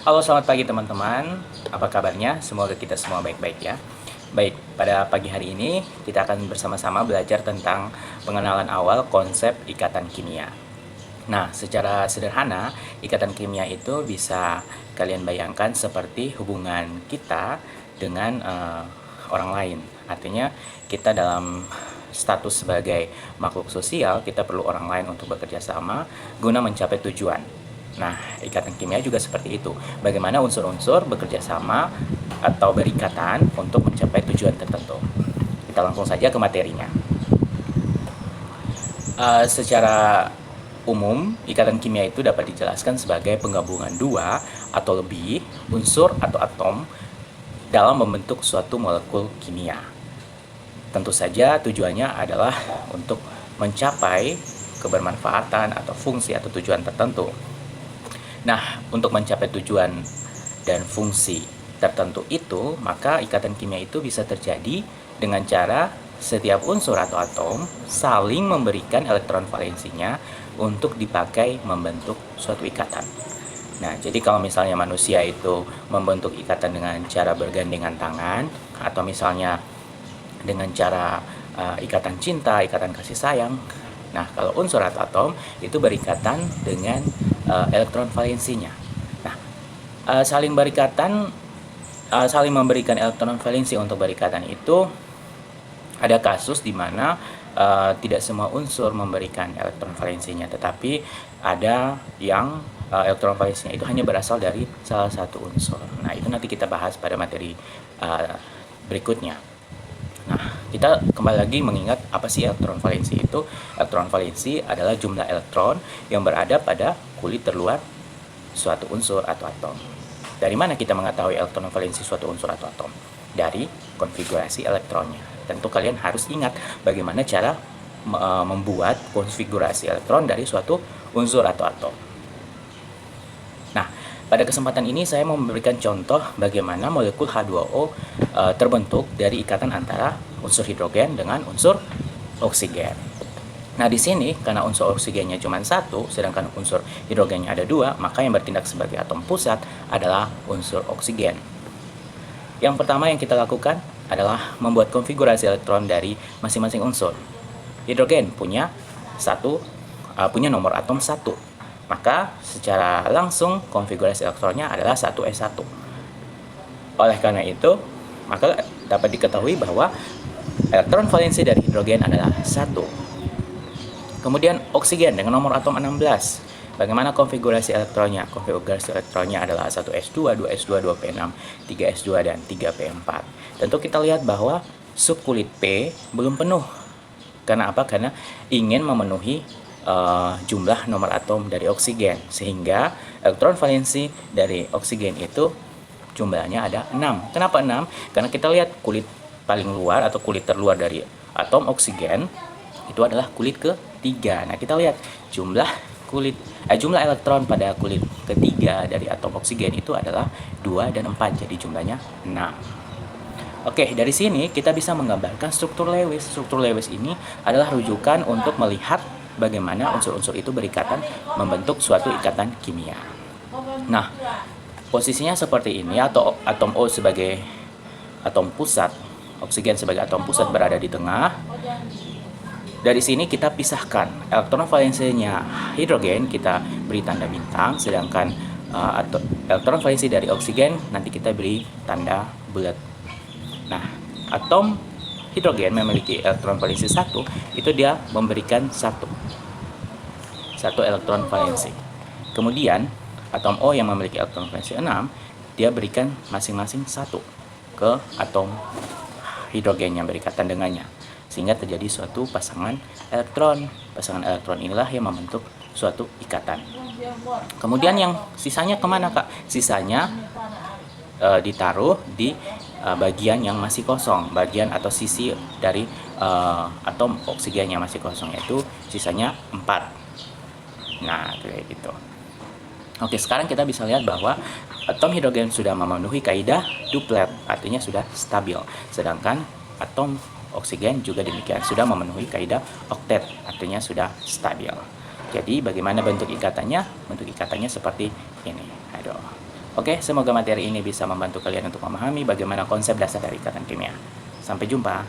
Halo, selamat pagi teman-teman. Apa kabarnya? Semoga kita semua baik-baik ya. Baik, pada pagi hari ini kita akan bersama-sama belajar tentang pengenalan awal konsep ikatan kimia. Nah, secara sederhana, ikatan kimia itu bisa kalian bayangkan seperti hubungan kita dengan orang lain. Artinya, kita dalam status sebagai makhluk sosial, kita perlu orang lain untuk bekerja sama guna mencapai tujuan. Nah, ikatan kimia juga seperti itu. Bagaimana unsur-unsur bekerja sama atau berikatan untuk mencapai tujuan tertentu. Kita langsung saja ke materinya. Secara umum, ikatan kimia itu dapat dijelaskan sebagai penggabungan dua atau lebih unsur atau atom dalam membentuk suatu molekul kimia. Tentu saja tujuannya adalah untuk mencapai kebermanfaatan atau fungsi atau tujuan tertentu. Nah, untuk mencapai tujuan dan fungsi tertentu itu, maka ikatan kimia itu bisa terjadi dengan cara setiap unsur atau atom saling memberikan elektron valensinya untuk dipakai membentuk suatu ikatan. Nah, jadi kalau misalnya manusia itu membentuk ikatan dengan cara bergandengan tangan, atau misalnya dengan cara ikatan cinta, ikatan kasih sayang. Nah, kalau unsur atau atom itu berikatan dengan elektron valensinya. Nah, saling memberikan elektron valensi untuk berikatan itu ada kasus di mana tidak semua unsur memberikan elektron valensinya, tetapi ada yang elektron valensinya itu hanya berasal dari salah satu unsur. Nah, itu nanti kita bahas pada materi berikutnya. Nah, kita kembali lagi mengingat apa sih elektron valensi itu. Elektron valensi adalah jumlah elektron yang berada pada kulit terluar suatu unsur atau atom. Dari mana kita mengetahui elektron valensi suatu unsur atau atom? Dari konfigurasi elektronnya. Tentu kalian harus ingat bagaimana cara membuat konfigurasi elektron dari suatu unsur atau atom. Nah, pada kesempatan ini saya mau memberikan contoh bagaimana molekul H2O terbentuk dari ikatan antara unsur hidrogen dengan unsur oksigen. Nah, di sini karena unsur oksigennya cuma satu, sedangkan unsur hidrogennya ada dua, maka yang bertindak sebagai atom pusat adalah unsur oksigen. Yang pertama yang kita lakukan adalah membuat konfigurasi elektron dari masing-masing unsur. Hidrogen punya nomor atom 1. Maka secara langsung konfigurasi elektronnya adalah 1s1. Oleh karena itu, maka dapat diketahui bahwa elektron valensi dari hidrogen adalah 1. Kemudian oksigen dengan nomor atom 16. Bagaimana konfigurasi elektronnya? Konfigurasi elektronnya adalah 1s2, 2s2, 2p6, 3s2, dan 3p4. Tentu kita lihat bahwa subkulit P belum penuh. Karena apa? Karena ingin memenuhi jumlah nomor atom dari oksigen, sehingga elektron valensi dari oksigen itu jumlahnya ada 6. Kenapa 6? Karena kita lihat kulit paling luar atau kulit terluar dari atom oksigen itu adalah kulit ketiga. Nah, kita lihat jumlah elektron pada kulit ketiga dari atom oksigen itu adalah 2 dan 4, jadi jumlahnya 6. Oke, dari sini kita bisa menggambarkan struktur Lewis. Struktur Lewis ini adalah rujukan untuk melihat bagaimana unsur-unsur itu berikatan membentuk suatu ikatan kimia. Nah, posisinya seperti ini, atau atom O sebagai atom pusat, oksigen sebagai atom pusat berada di tengah. Dari sini kita pisahkan elektron valensinya hidrogen kita beri tanda bintang, sedangkan elektron valensi dari oksigen nanti kita beri tanda bulat. Nah, atom hidrogen memiliki elektron valensi 1, itu dia memberikan satu elektron valensi. Kemudian atom O yang memiliki elektron valensi 6, dia berikan masing-masing 1 ke atom hidrogen yang berikatan dengannya, sehingga terjadi suatu pasangan elektron. Pasangan elektron inilah yang membentuk suatu ikatan. Kemudian yang sisanya kemana, Kak? Sisanya ditaruh di bagian yang masih kosong, bagian atau sisi dari atom oksigen yang masih kosong, yaitu sisanya 4. Nah, kayak gitu. Oke, sekarang kita bisa lihat bahwa atom hidrogen sudah memenuhi kaidah duplet, artinya sudah stabil. Sedangkan atom oksigen juga demikian, sudah memenuhi kaidah oktet, artinya sudah stabil. Jadi bagaimana bentuk ikatannya? Bentuk ikatannya seperti ini. Oke, semoga materi ini bisa membantu kalian untuk memahami bagaimana konsep dasar dari ikatan kimia. Sampai jumpa.